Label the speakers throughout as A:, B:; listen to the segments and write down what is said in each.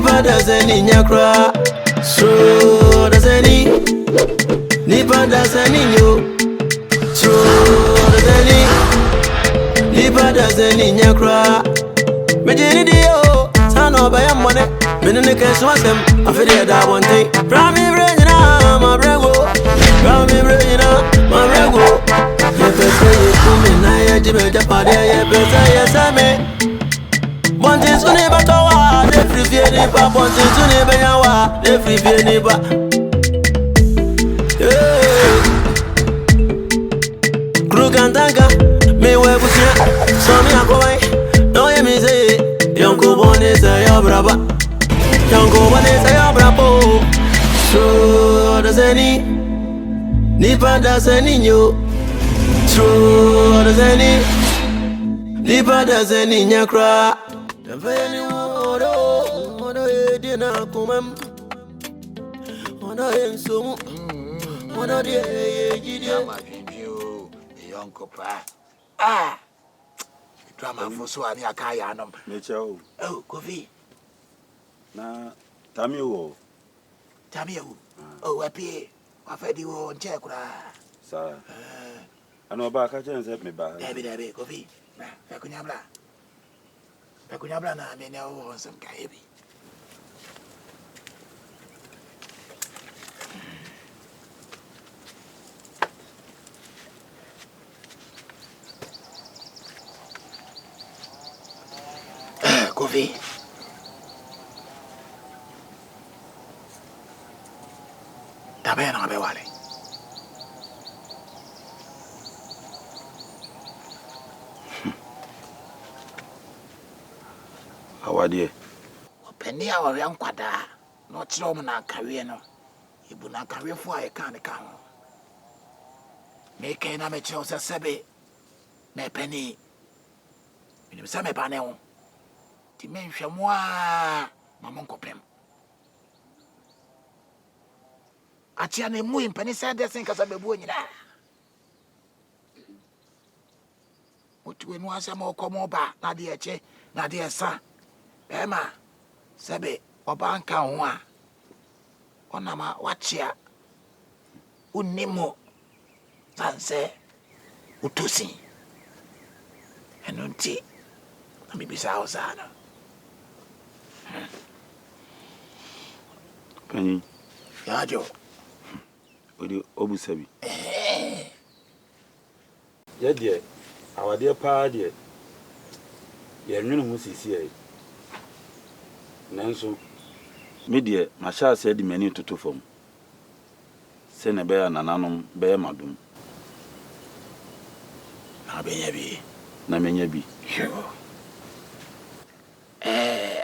A: Nipa doesn't in your cry. So doesn't he? Nipa doesn't in you. So doesn't he? Nipa doesn't in your cry. Majini dio, son of a money. Minute cash was him. I feel that one thing. Prami Brena, my brego. Prami Brena, my brego. If I say you come in, I Jimmy Japadi, yes, I may. One thing to never tower, the free Vienna, one thing to never yawa, the free Vienna. Crook and Tanka, me where was here, so me a go. No, you me say, young Cobon is a brava. Young Cobon is a bravo. So does any Nipa does any you? So does any Nipa does any in your cry? The very one, dinner come. On a insum, on a dear,
B: young copra. Ah, drama for so I near Kayanum.
C: Nature.
B: Oh, coffee.
C: Na Tamio.
B: Tamio. Oh, happy. I've had you on check.
C: Sir, I know about catching set me back.
B: Debbie, coffee. Facunyabla. Facunyabla, I mean, I want some caibi. Coffee. Tabe na be wale.
C: Awade.
B: Openi awo yan kwada. No chiro mo na kawe no. Ibu na kawe fo aye kan ka ho. Me kai na me chiro se sebe. Me peni. Minim se me ba ne ho. Ti me nhwemo a mama nkopem. Achia na mu impani se desen kasa bebu nyina. Otuwe no asema okomo ba na de eche na de esa. Ema sebe obanka ho a onama wachia unimo sanse utusi enunti na bibisa osana
C: Penny.
B: yajo
C: Odi obusabi. Ya die awade pa die ye nwunu ho sisi ai nanso me die ma sha ase di mani toto fom se ne be ya nananom be ya madum na menya bi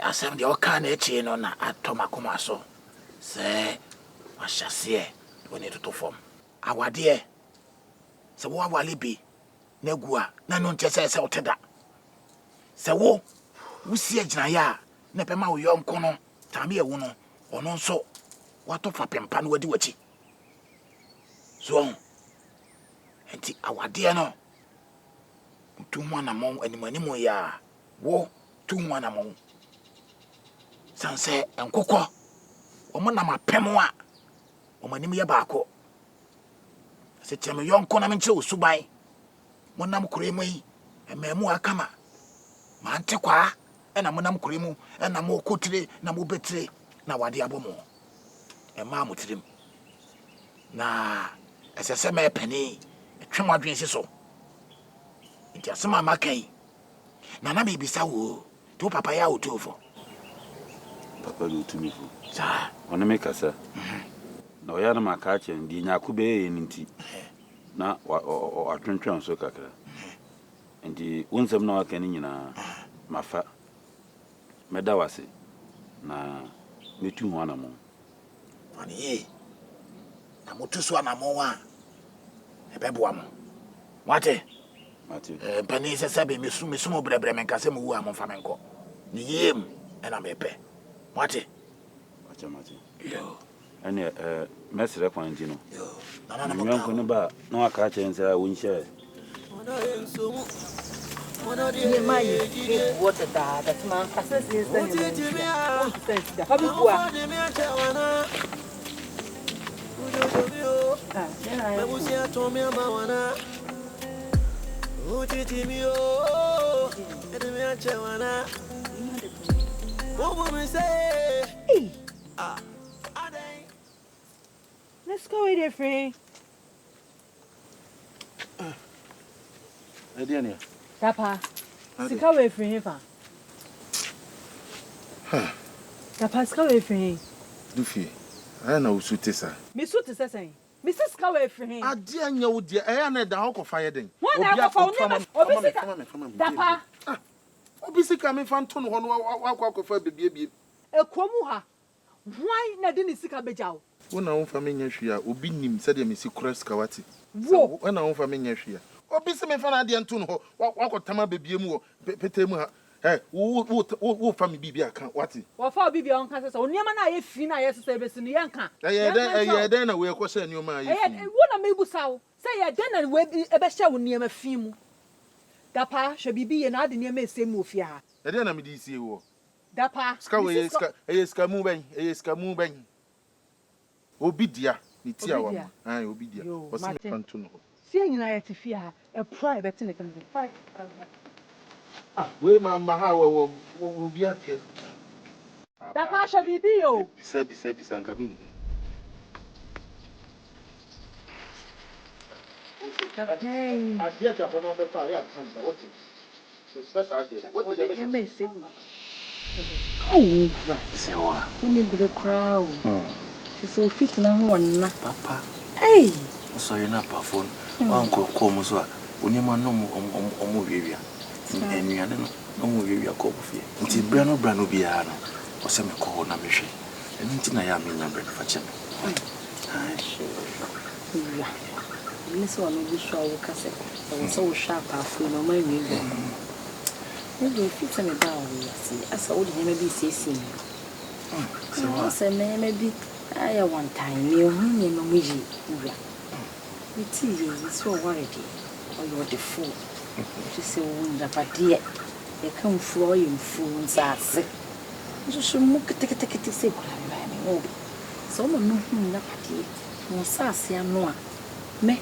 B: asem de oka na echi no na atoma koma so se washase woni toto fom awade se wo awale bi na gua na no nche se oteda se wo wusi agina ya na pema wo yonko no tame ewu no ono nso wato fa pempa no wadi wachi so enti awade no tumu na mon animanimu ya wo tumu na mon sanse enkokọ omo na mapem a omanim ye baako se teme yonko na menche osuban monam kuremu yi emamu akama ma nte kwa na monam kuremu na mo kotire na mo betire na wade abomo ema motirim na esese me pani twem adwen siso nti asema makai na bibisa wo to papa ya otofo
C: papa do tumi fu
B: sa
C: ona me kasa na oya na maka che ndi nyaku be ye nti na atwentwen so kakra ndi unsem na waka ni nyina mafa meda wase na metu ho anamo
B: ani ye na motu so anamo wa ebeboa mo wate pani se sabe mesumo brebre menkase mo wu amfa menko ni yem na mepe wate
C: mate
B: yo
C: ene mesre kwanji no
B: yo na
C: nko ne ba na waka che nsa wonhye
D: You might give water that man passes is the let's go with it, friend. Papa, sika away from him. Papa, sika away from him.
E: Dufi, I know Sutesa.
D: Miss Sutesa saying, Mrs. Scaway for him.
E: I dear you, dear, I am the hawk of fire then.
D: One hour for Dapa.
E: Obisi coming from Ton, walk of a baby.
D: A Quamuha. Why not didn't see a bejao?
E: When I own family, Obinim said, Missy Crest Kawati. When I own family, Obisi me fan Adian Tunho, walk of Tama baby more, Petema. Eh, who family be account? What?
D: What for be on Casas or Niamana if Fina yes service in the Yanka?
E: Then we are questioning your mind.
D: What a maybe so. Say a den and web a besha near a film. Dapa shall be an adding near me same mufia.
E: I don't know me this year.
D: Dapa
E: Scaway is Camoving, is Camoving. Obidia, it's your I obidia. Was fun to know.
D: Seeing I to fear a private in the fight.
E: Where my Mahawa will be at here.
D: Dapa shall be you.
E: Said, and Cabin.
D: Okay.
E: I get up another fire. What did you may say?
D: Oh,
B: Sewa.
D: we need the crowd. She's so fit now, one.
B: Papa.
D: Hey,
B: So you're not perform. Uncle Comuswa. When you man no more and you are no more area call for you. Until Brano Biano or some call Namishi. And until I am in number for Chim.
D: this one will be sure we can say. I was so sharp, I feel no my neighbor. Maybe if it's a down, I saw him maybe say, so I say, maybe I one time, you know, Miji. It's easy, it's so worried. Or you're the fool. She said, but dear, they come flying fools are sick. You should take it to say, so no, not dear. No sassy and no. Me,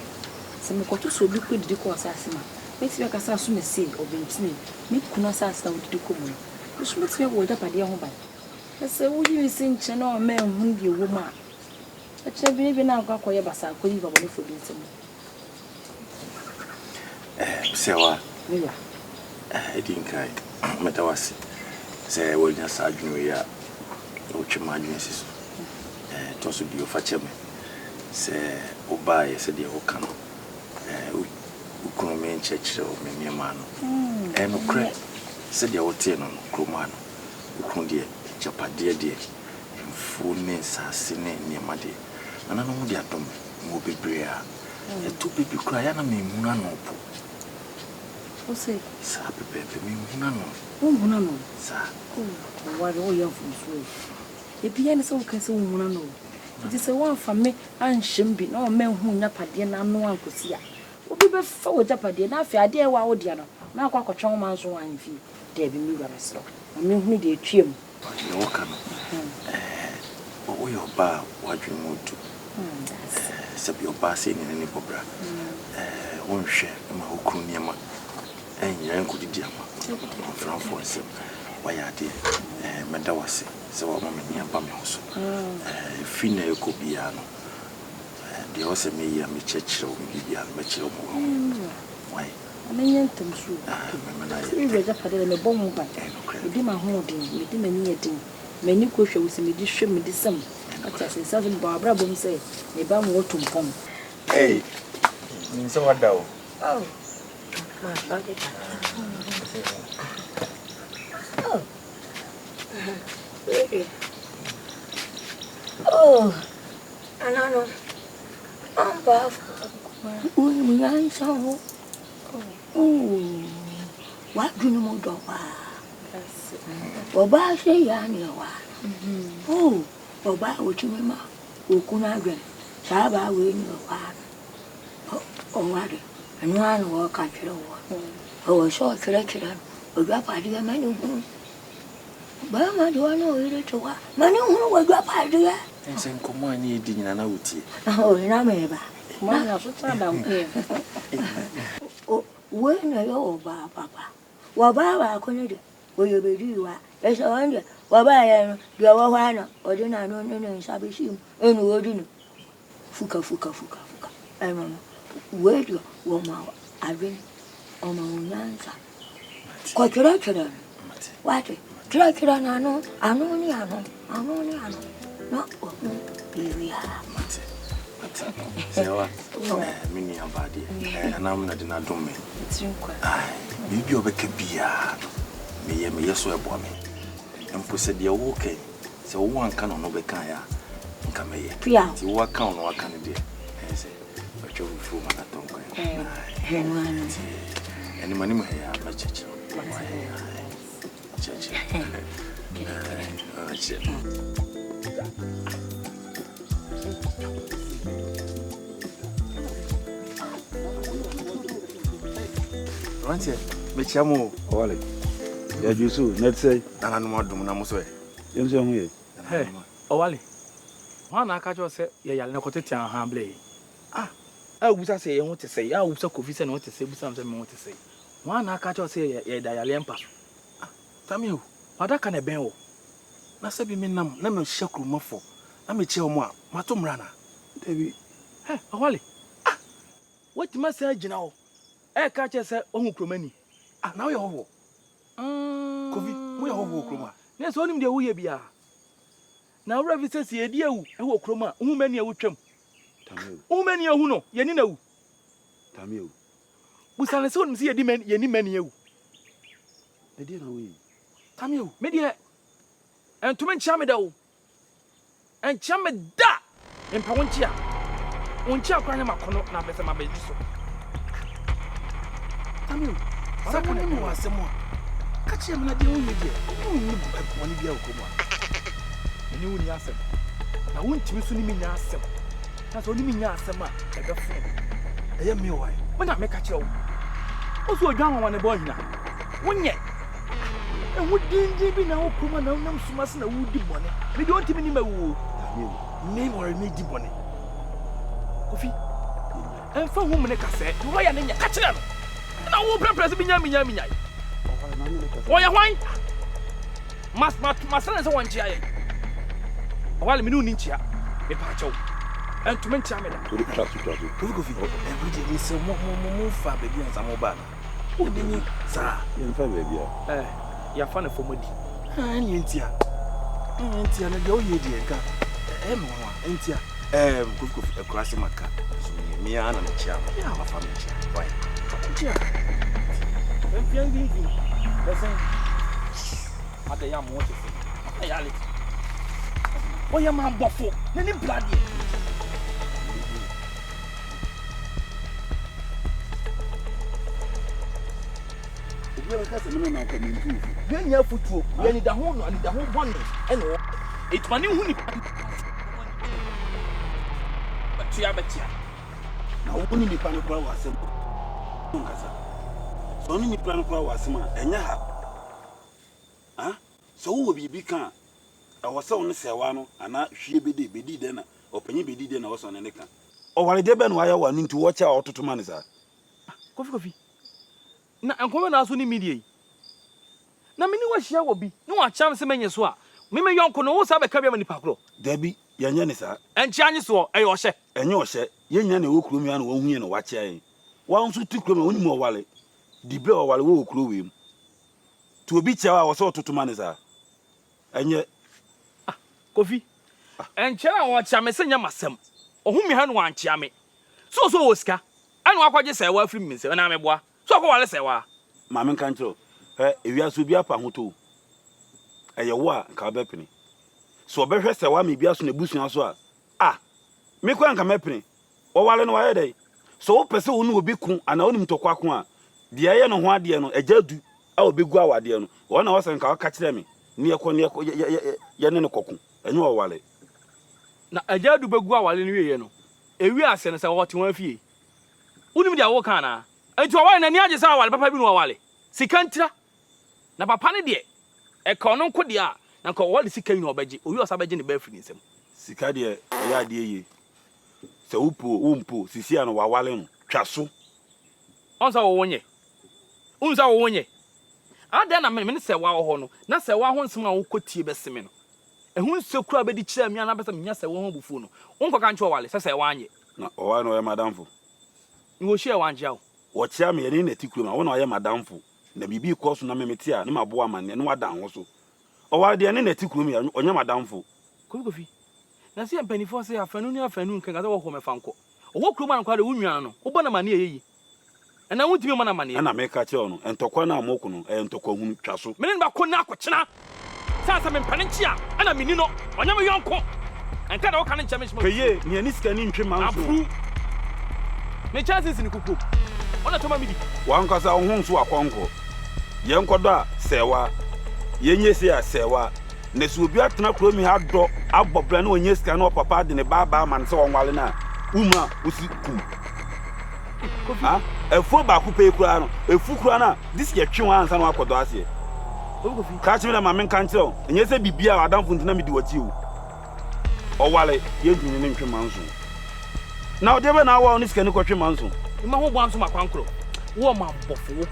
D: some got to so liquid the course assassin. Makes me a assassin say, or Bentley, me could assassin with the common. Which makes me hold up at the home. I say, would you sing Channel man who be a woman? But I believe now got quiet, but I could leave a money for Bentley.
B: Sewa. I think I metawasi. Say, well, just arguing we are. Which emergencies. Toss would be your fatchame. Say, Obai said the Okano. Ukume church or me man. And no crack. Said the hotel on Cromano. Ukundia, Chapadia dear. And full names are seen near Madi. And I know the atom will be brea. And two people cry and I mean Munanopo.
D: What's it?
B: Sappy baby, me Munano.
D: Oh, Munano.
B: Sir.
D: Oh, what all young from school. The piano so can say Munano. It is a one for me and Shimby, no men who nap at the end, no one could see. What people forward up at the end, I fear dear Waudiano. Now, quack a chong man's wine fee. There be me, so. I mean, who did trim?
B: No, come. Oh, your bar, what you move to. Sub your bar saying in any pobra. One share, my Okunyama. And your uncle did Yama. From for him. Why are they? Madawasi, so a woman near Bamos. Fine Cobiano. They also may a church or maybe a mature. Why? I mean, you read up at the bomb by a dimmer holding, within a near thing. Many questions in the shrimp this sum. But as a southern Barbara Bom say, a bam water to come. Hey, so what thou?
D: Oh,
F: oh, and I know I'm buff. We are so. Oh, what do you know? Oba say Yaniwa. Oh, Oba, what you mean? Ukunagan, Saba, we know. Oh, what? And one walk country. was so collected. We got party a man who. Bama do I know it to what? Money who will go party.
B: And send Comani dinner and out.
F: Oh, Nameba.
D: Mwana futada mpe.
F: When I go, Papa. Wababa, couldn't you be you? Yes, I wonder. Wabaya, you are one, or then I don't know Sabishim, and wouldn't. Fuka. I'm where you, woman, I've been on my own answer. Quite right, what? Trakira, I know. Not baby.
B: Sewa, mini abadi, and I'm not in a domain.
D: It's required.
B: You do a cabia. Me, yes, so a woman. And for said you're okay. So one can on Obekaya. Come here. You walk on what can do. But you're full man at home. And the money here, my church. Once here, Michamo,
C: Wale. Ya jusu, net say.
B: And I'm not doing Namusway.
G: Hey, Owale. One I catch yourself, ya Nacotian Hambley. I was I say, I want to say, I was so confused what to say, something more to say. One I catch yourself, ya Dialempa.
B: Samuel, what I can a bell? Nasabi Minam, Namu Shakru Muffo. I'm a chill, Matum Rana.
G: Hey, Owale. What must I say now? I catch yourself on Cromani.
B: Now you're over. Coffee, we are over Croma.
G: There's only the way be. Now, Ravi says, ye dear, who Croma, who many a witchem. Who many a uno, Yanino.
C: Tamil.
G: We shall soon see a demand, Yenny many you.
C: The dinner we.
G: Tamil, media. And to men Chamido. And Chamida in Pawantia. Uncha Granama cannot now better my baby. Tamil, someone was some more. Catch him at the only day. One year of and you wouldn't ask him. I won't you soon mean ask him. That's only mean ask him. Like a friend. I am your wife. When I make a show. Also, a young one, a boy now. One yet. And what didn't you be now? Come on, no, so much in a woody bonnet. We don't even know who. Name or a needy bonnet. Coffee. And for whom I said, why are you catching them? And I will press me. Why, my son is a one chair. While me no ninja, me pacho. And to mention me that.
B: Every day we say more far baby and some mobile. Who did you, sir?
C: In fact, baby.
G: You're funny for me.
B: And Intia. Intia, and go ye dear car. Intia. A classic maca. Me and a chair. Yeah, my family chair. Why? Chair. And young lady. Listen. What the young want to say? I oh, your man buffo, many bloody.
C: If you have a man, I can improve.
G: Then you have to when the whole and the whole one and it's money who but you have a chair.
C: Now, only the plan of our simple. So, only the plan of our summer, and you have. So, who will be become? I was so on the Sawano, and now she be dinner, or penny be dinner also on an account. Or while they been wire wanting to watch out to manage.
G: Coffee. Now, I'm coming out soon immediately. Now, me know what she will be. No, I chance a man as well. Mimi young can also have a career in the park.
C: Debbie, Yanisa,
G: and Chinese war, I was
C: and your share, Yan who crew me and won't hear watch. One who took them only more wallet. The blow while we will crew him. To a beach, I was also to manage. And yet,
G: Coffee. And China watch a messenger masem. Or whom you had one chammy. So, Oscar. I know what you say, well, from me, and I'm a boy. So, go on, say,
C: Mamma Canto, if you are to be up on two. A yawa, Calbepini. So, better say, why me be as in the bush as well. Make one come happening. Or while in a day. So, person will be cool and own him to Quakwa. The iron on one dear, a jeldu, I will be Guawa dear. 1 hour and I'll catch them. Near Yanako, and you are wallet.
G: Now, a jeldu be Guawa in you know. A real sense of what you want to fee. Wouldn't be a walk on Enti wawale na ni agye sa wale papa bi no wawale. Sika ntira. Na papa ne de e ka ono nko de a na nko wale sika yi no obeje. Oyi osa beje ne ba afiri nsem.
C: Sika de ya de ye. Se umpo sisi ano wawale no twaso.
G: Onsa wo wonye. Unsa wo wonye. Ada na me se wa ho no. Na se wa ho nsem a wo kotie beseme no. Ehun se kura be di kira mi ana besa me nya se wo ho bufu no. Unko ka ncho wale se wa anye.
C: Na owa no ye madamfo.
G: Ni wo share wanje awo.
C: Wo chia me ye ne tikuru ma wo na ye madamfo. Na bibi ko so na memete a na mabo amane no wadan ho so. Owa de ne na tikuru mi onye madamfo.
G: Kofi. Na se mpanifo se afanu ni afanu nkan ga wo ho mefa nko. Owo kuru ma nko de wo nwan no. Wo bona mane yeyi. Ena wutimi mana mane.
C: Ana me ka che ono entokwa na amoku no entokwa hu twaso.
G: Me ne ba ko na akochena. Sasa me mpaninchi a ana meni no. Onya me yonko. Enka da wo kan nche me shimo.
C: Peye ni ani sika ni ntwe manso.
G: Afru. Me chances ni kuku. Ona toma midi.
C: Wankasa wo hu so akonko. Ye nkodo a sewa. Ye nyesi a sewa. Na su obi atena kro mi ha do abobra na onye sika na papa de ne baba man se wonwale na. Uma osi ku. Ha? Efu ba ku pe kura no. Efu kura na this ye twe wan ansa na akodo ase.
G: Kofi.
C: Ka chi me na ma men kan tiro. Enye se bibia adamfo ntina mi di wachi o. Owale ye ntini ne ntwe manso. Na o de be na wa oni sika ni ko twe manso.
G: Ma ho bwanso makwankro. Wo ma mbofo wo.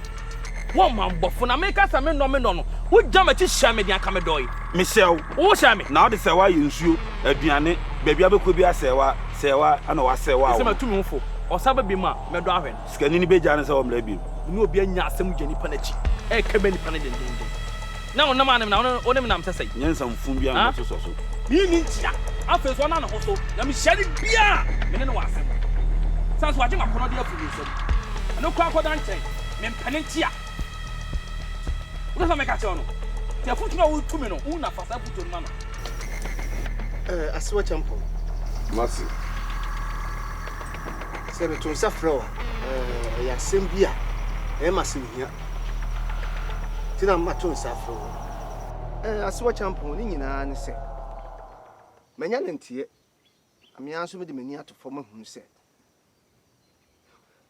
G: Wo ma mbofo na make asa me no no. Wo jama ti hia me dia ka me doy.
C: Michelle,
G: Wo hia me.
C: na o de sewa ye nsuo, aduane, bebia be ko bia sewa ana wa sewa.
G: Se ma tumi mfo. Osaba bi ma me do ahwen.
C: Sika ni be jane se o mra bi.
G: Ni obi anya asem gye nipa na chi. E ka be nipa na den. Na wona ma na wona me nam sesai.
C: Nyensa mfum bia no so so.
G: Ni ntia. Afa so na na ho so. Na me hia ni bia. Me ne no asem. Sans waje makono de afuru nsem. No kwa akoda nchen. Me mpane ntia. Wo so me ka che ono. Ti afutu na wo tumi no. Una fasa futu no ma no.
H: Asiwa champo.
E: Masi.
H: Sebe to safro ya sembia e masimia. Tina ma to safro. Asiwa champo ni nyina ne se. Manya lentie. Amia so me de mani atofo mahunu se.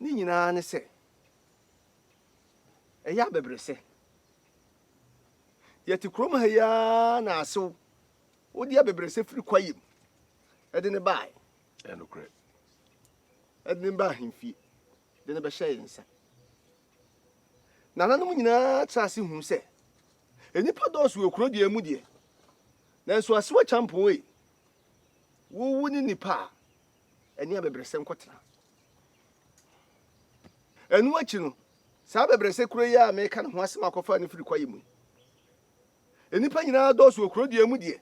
H: Ni nyina ne se. Ya bebrese. Yeti kroma ha ya na aso. Wodi abebrese firi kwayim. Ede ne bai.
E: Enokre.
H: Ede ne ba himfi. De ne be hye nsa. Nananom nyina trase hu se. Enipa dɔɔso ekuro de emu de. Nanso asewa champion e. Wo ni nipa. Eni abebrese nkotena. Enu achi no. Sa abebrese kuro ya me ka ne ho asema akɔfa ne firi kwayim. Enipa nyina dɔɔso ekuro de emu de.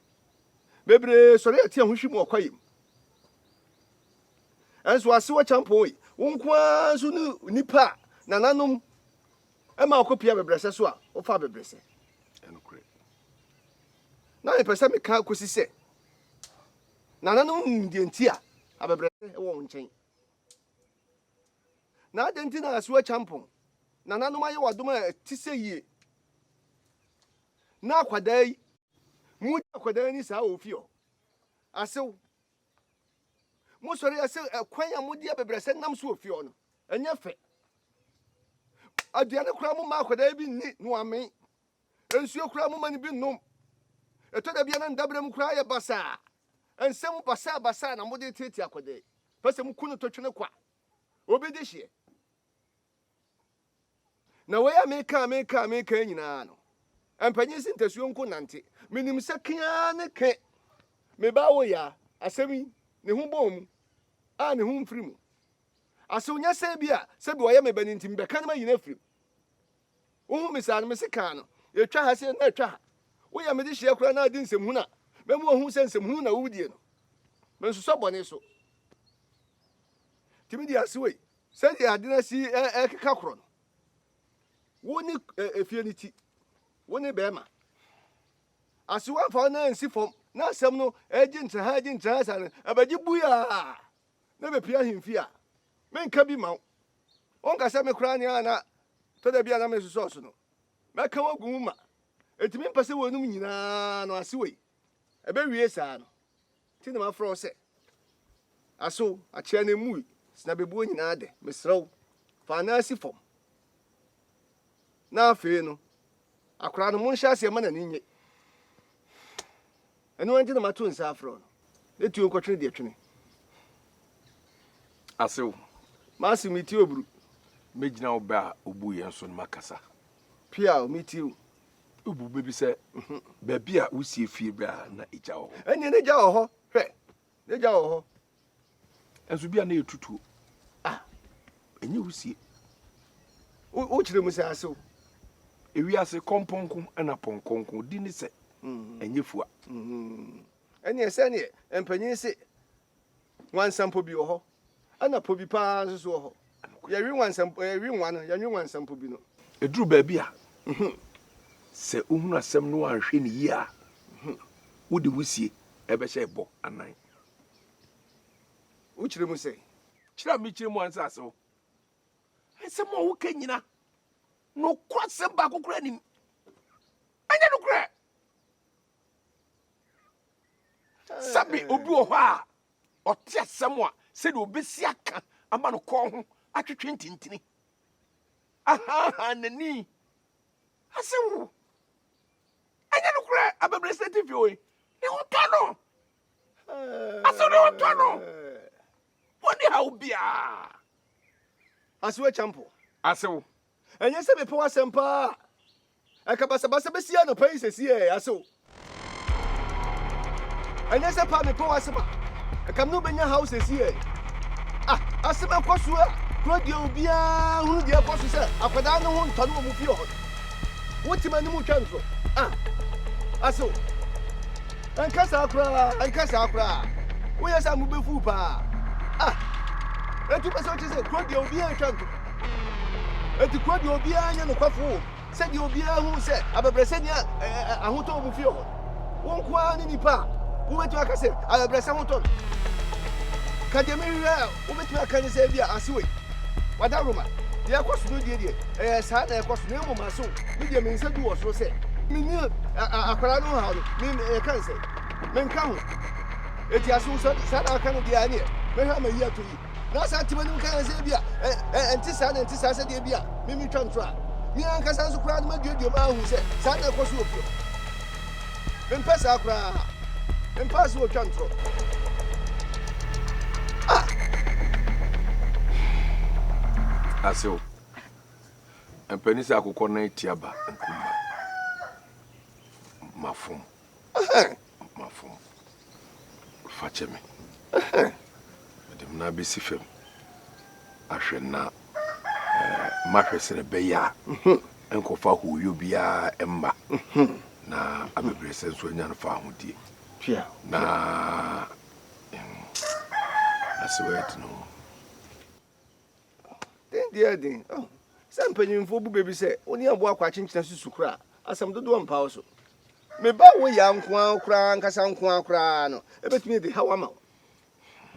H: Bebre sɔre atia ho hwim ɔkwayim. Enso asewa champion e. Wonkwa so ni nipa nananom ema akɔpia bebrese so a wo fa bebrese.
E: Enokre.
H: Na e pese me ka kosi se. Nananom ndie ntia abebrese wo nkyɛn. Na adenti na asewa champion. Nananom aye wadom a ti se yie. Na akwadai mu akwadai ni sa ofio. Asew. Mo sori ase kwan ya mo dia bebrese nam so ofio no. Enya fe. Aduane kura mo ma akwadai bi ni no amen. Ensuo kura mo mani bi nom. Eto da bia na ndabrem kura ya basa. Ensem basa na mo de tete akwadai. Pese mo kunu to twene kwa. Obi de hye. Na we America nyina no. Empanyi sintasuo nko nante. Minim sekia ne ke. Me ba wo ya asemi ne hu bom. A ne hu mfiri mu. Ase unya se bia se bi wo ya me bani ntim be kan ma yina firi. Wo hu misa no me seka no. Ye twa ha se na twa ha. Wo ya me de hye kura na adi nsem hu na. Me mo hu se nsem hu na wo die no. Me nso so bone so. Timi di ase we. Se di ade na si keka kro no. Woni efie ni ti. Woni be ma. Ase wa fa na nsi fom. Na asem no eji ntra sa no. Abaji buya. Na be pia himfi a. Menka bi ma. Onka se me kra ni ana. To da bia na me so so no. Meka wagu mu ma. Etimi mpase wonum nyina no ase we. Ebe wie sa no. Ti na ma fro se. Aso a chia na mu. Sina bebuo nyina de. Mesrew. Fa na asi fom. na afei no akora no mo nhye ase ma na ninye eno anti na mato nsa afro no etuo nkotwe de twene asew maasi miti oburu
I: megyina wo ba obu ye nso no makasa
H: pia miti
I: obu bebi se ba bia wo sie fie bra na eja wo
H: eni ne ja wo ho hwe ne ja wo ho
I: enso bia na etutuo enye wo sie
H: o kire mu se asew
I: ewi ase komponko na ponkonko di ni se enye fua
H: eni ese ne empanyin se wansampo bi wo ho ana po bi pa so wo ho ya wi wansampo wi nwan ya nwi wansampo bi no
I: eduru ba bia se ohunu asem no anhwe ni yi a wodi wusie ebe hye bo anan
H: o kire mu se
I: kira mi kire mu ansa asew ese mo wo kanyina no kwase ba kokora nim anya no kora sabi obi wo ho a ote asem a se de obesi aka ama no ko ho atwetwe ntintini aha nani asew anya no kora ababre sentive oi ni ho tono asew ni ho tono woni ha obia
H: asew champo
I: asew
H: enye se be po asempa akabasa basa be sia no pai sesi asew enye se pa me po asema akam no benya house sesi asema kwaso kro de obia hunu de kwaso se akwada no ho ntano mo fi ho wotima ni mu twanso asew ankasa akra wo yesa mu befu pa etu pese o tise kro de obia twanso eti kro de obia anya no kwafo se de obia hu se abebrese ni ahoto mu fi ho won kwa ni nipa wo betu akase abebrese hoto kademiria wo betu akane se bia asiwe wadaruma de akoso no die sa na akoso no mu maso mi de mense du wo so se mi ni akwara no ha no mi kan se men kan eti aso sa na kan de ani me ha ma yi ato yi na sa ti manu kan se bia enti sa se de bia mi twanto a mi an kasa so kura no ma duo ma hu se sa na akoso ofio men pesa kura men pass wo twanto
I: asew empani se akokọ na etiaba nkumba mafum facheme dem na be sifem ahwe na mahwe sene be ya enkofa huyo bia emma na abebre senso nya no fa hodie
H: pia
I: na aswet no
H: den se mpanyimfo bu bebi se oni abo akwa chinchina susukura asam dodo mpa so me ba wo ya nko akura nkasa nko akura no ebetumi de hawa ma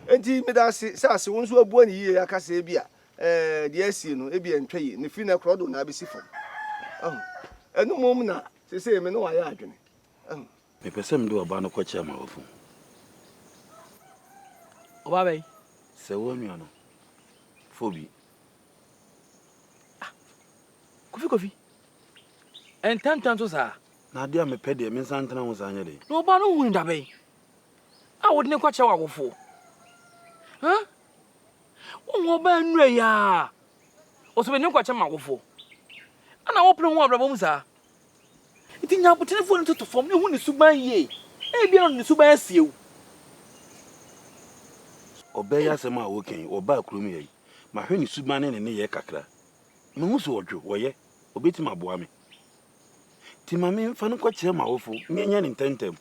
H: enti me da se sase wo nso abu ani ye akasa e bia de asi no e bia ntwaye ne fi na krodo na abesi fom enu mom na se me no wa ya adwene
C: me pesem do oba no kwacha ma ofu
B: oba bey
C: se wo nua no fobi
B: kofi entantan so sa
C: na dia me pede me santana wo sa anya de
B: no oba no hu nda bey wodi ne kwacha wa wofo wo ba nua ya o so be ne kwacha ma wofo ana wo pren ho abrabom sa iti nya po telefone to fom ne hu ne suban ye bia no ne suban asiew
C: obeya sema woken oba krum ye ma hwe ne suban ne ye kakra me hu so odwo wo ye obeti maboa me ti mame mfa no kwakire ma wofo nyanya ne ntentem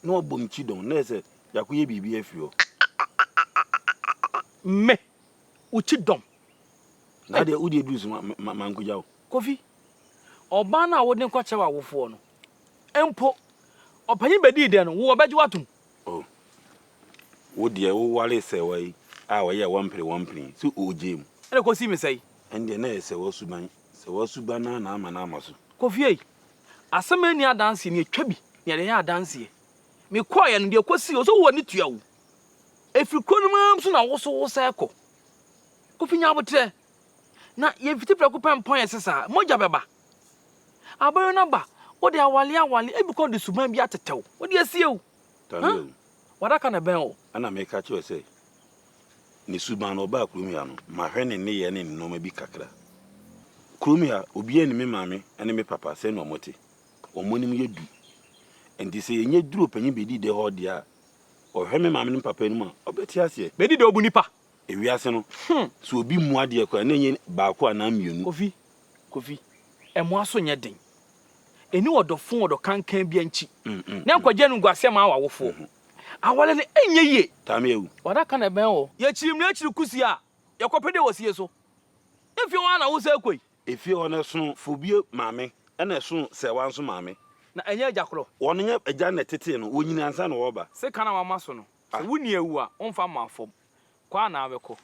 C: na obom chidon na ese yakoye bibi afio
B: me uchidom
C: na de udi edusu mankujawo
B: kofi oba na wo ne kwakire wa wofo no empo opanyi bedi de no wo obeji watum
C: wo de wo wale se wai a wo ye wampre so ojem
B: ene ko si me sei
C: ende na ese wo suban na ama na amaso
B: kofi ei asemani adanse ne atwa bi ne de ya adanse me koye no de kosi o so wo ni tuawo efiri konum so na wo so wo sa eko kofi nya botre
G: Na ye fiti preko pem pon yesesa. Moja beba. Aboyo na ba. Wo de awale e because de suban bi atetew. Wo de asie o.
C: Tanu.
G: Wadaka na ben o.
C: Ana me ka che say. Ni suban no ba kurumia no. Ma hwe ne ye ne no ma bi kakra. Kurumia obi ani me maame ene me papa se no mote. Omonim ye du. Enti se yenye duro panyi bedi de ho dia. O hwe me maame ne papa enu ma. Obeti ase.
G: Bedi de obu nipa.
C: Ewiase no. So obi mu ade kwa na nye ba ko ana mienu.
G: Kofi. Emo aso nye den. Eni odofo odokankan bi anchi. Na nkwaje nu guase ma awawofo. Awale ne enye ye.
C: Tame ewu.
G: Wadaka na ben o. Ye chirim na chiri kusi a. Ye kopede wosie so. Efi wana wo se koi.
C: Efi ona so fobie maame. Ena so se wanso maame.
G: Na enye ajakro.
C: Wono nya agya na tete no wonyini ansa na woba.
G: Se kana mama so no. Se wuni ewu a onfa mafom. Kwa na abeko.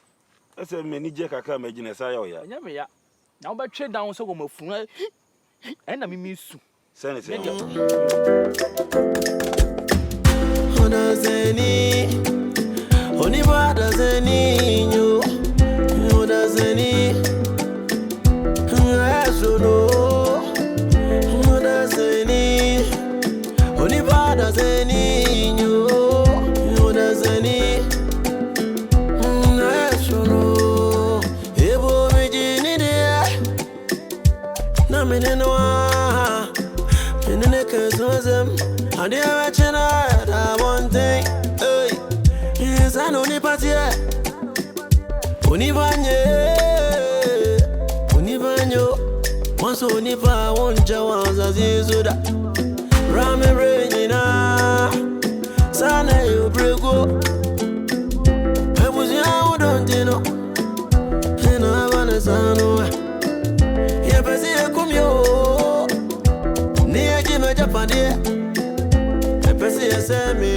C: Ese meni je kaka magine sa ya oya.
G: Enya me ya. Na wo betwe down so go mafunu. Ena mimi su.
C: Sene se.
A: Odazeni. Oniba dazeni nyo. Odazeni. Asono. Odazeni. Oniba dazeni nyo. Odazeni. Asono. Ebo mijini dia. Na menenwa. Menene kezozem. Adi awachena da one thing. Hey. Yes, I know ni patie. Univanyo. Once univa wonja wanza zizuda. Rame renyina. Sana yo brego. Ebuzi awu dontino. Hena vanesano. Ye pesi ye kumyo. Ni ye jime japandie. Pesi ye semi.